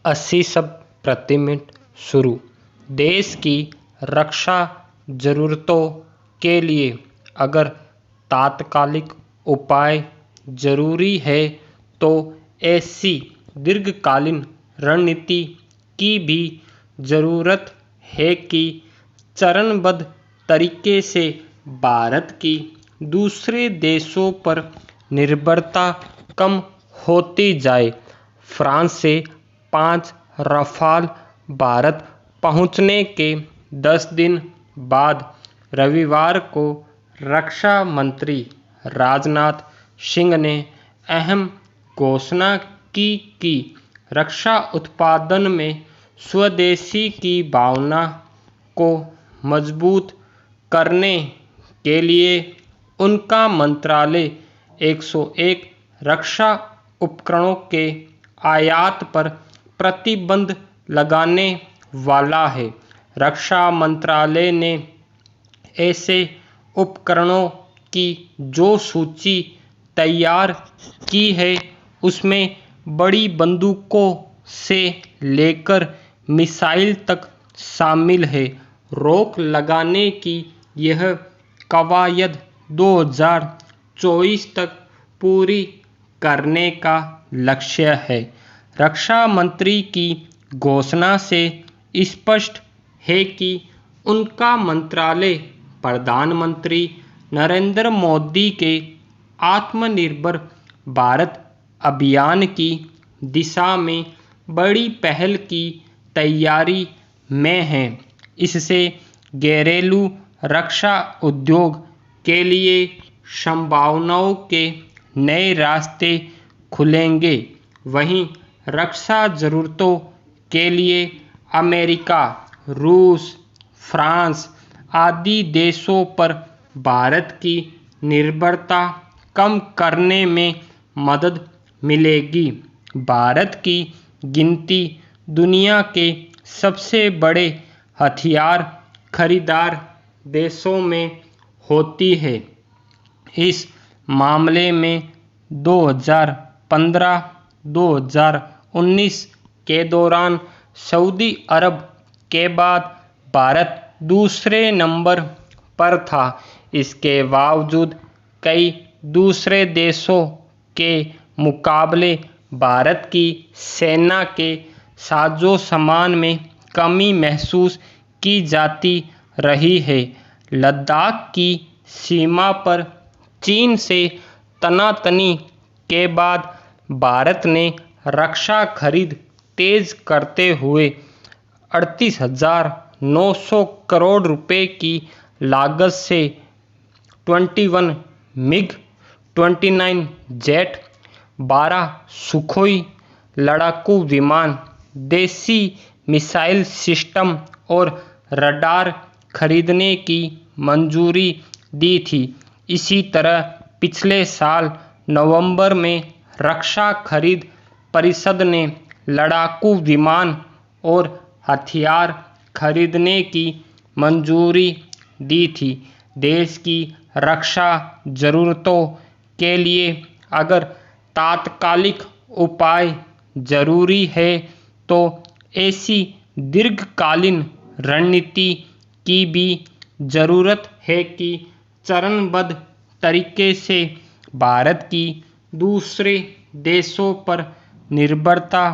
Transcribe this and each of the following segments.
80 शब्द प्रति मिनट शुरू। देश की रक्षा जरूरतों के लिए अगर तात्कालिक उपाय जरूरी है तो ऐसी दीर्घकालीन रणनीति की भी जरूरत है कि चरणबद्ध तरीके से भारत की दूसरे देशों पर निर्भरता कम होती जाए। फ्रांस से 5 रफाल भारत पहुंचने के 10 दिन बाद रविवार को रक्षा मंत्री राजनाथ सिंह ने अहम घोषणा की कि रक्षा उत्पादन में स्वदेशी की भावना को मजबूत करने के लिए उनका मंत्रालय 101 रक्षा उपकरणों के आयात पर प्रतिबंध लगाने वाला है। रक्षा मंत्रालय ने ऐसे उपकरणों की जो सूची तैयार की है उसमें बड़ी बंदूकों से लेकर मिसाइल तक शामिल है। रोक लगाने की यह कवायद 2024 तक पूरी करने का लक्ष्य है। रक्षा मंत्री की घोषणा से स्पष्ट है कि उनका मंत्रालय प्रधानमंत्री नरेंद्र मोदी के आत्मनिर्भर भारत अभियान की दिशा में बड़ी पहल की तैयारी में है। इससे घरेलू रक्षा उद्योग के लिए संभावनाओं के नए रास्ते खुलेंगे। वहीं रक्षा जरूरतों के लिए अमेरिका, रूस, फ्रांस आदि देशों पर भारत की निर्भरता कम करने में मदद मिलेगी। भारत की गिनती दुनिया के सबसे बड़े हथियार खरीदार देशों में होती है। इस मामले में 2015-2019 के दौरान सऊदी अरब के बाद भारत दूसरे नंबर पर था। इसके बावजूद कई दूसरे देशों के मुकाबले भारत की सेना के साजो सामान में कमी महसूस की जाती रही है। लद्दाख की सीमा पर चीन से तनातनी के बाद भारत ने रक्षा खरीद तेज करते हुए 38,900 करोड़ रुपए की लागत से 21 MiG-29 जेट, 12 सुखोई लड़ाकू विमान, देसी मिसाइल सिस्टम और रडार खरीदने की मंजूरी दी थी। इसी तरह पिछले साल नवंबर में रक्षा खरीद परिषद ने लड़ाकू विमान और हथियार खरीदने की मंजूरी दी थी। देश की रक्षा जरूरतों के लिए अगर तात्कालिक उपाय जरूरी है तो ऐसी दीर्घकालीन रणनीति की भी जरूरत है कि चरणबद्ध तरीके से भारत की दूसरे देशों पर निर्भरता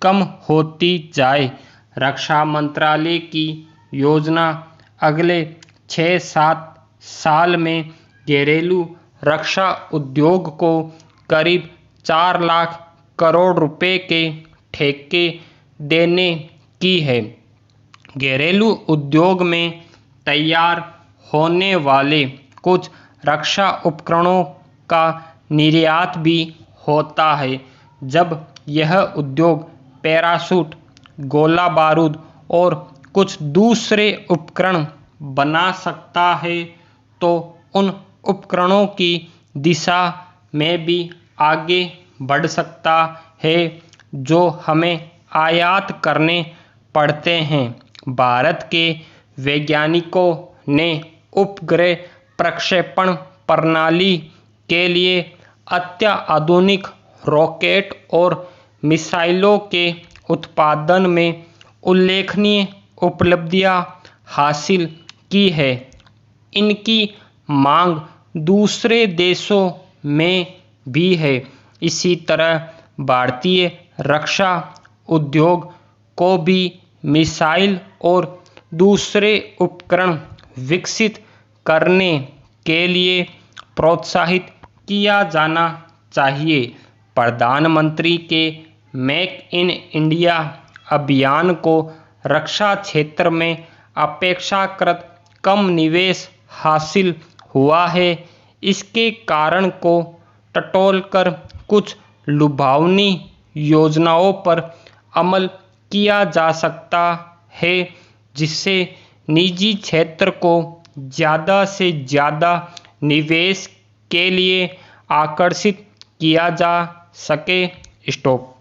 कम होती जाए। रक्षा मंत्रालय की योजना अगले 6-7 साल में घरेलू रक्षा उद्योग को करीब 4 लाख करोड़ रुपए के ठेके देने की है। घरेलू उद्योग में तैयार होने वाले कुछ रक्षा उपकरणों का निर्यात भी होता है। जब यह उद्योग पैराशूट, गोला बारूद और कुछ दूसरे उपकरण बना सकता है तो उन उपकरणों की दिशा में भी आगे बढ़ सकता है जो हमें आयात करने पड़ते हैं। भारत के वैज्ञानिकों ने उपग्रह प्रक्षेपण प्रणाली के लिए अत्याधुनिक रॉकेट और मिसाइलों के उत्पादन में उल्लेखनीय उपलब्धियां हासिल की है। इनकी मांग दूसरे देशों में भी है। इसी तरह भारतीय रक्षा उद्योग को भी मिसाइल और दूसरे उपकरण विकसित करने के लिए प्रोत्साहित किया जाना चाहिए। प्रधानमंत्री के मेक इन इंडिया अभियान को रक्षा क्षेत्र में अपेक्षाकृत कम निवेश हासिल हुआ है। इसके कारण को टटोलकर कुछ लुभावनी योजनाओं पर अमल किया जा सकता है, जिससे निजी क्षेत्र को ज़्यादा से ज़्यादा निवेश के लिए आकर्षित किया जा सके। स्टॉप।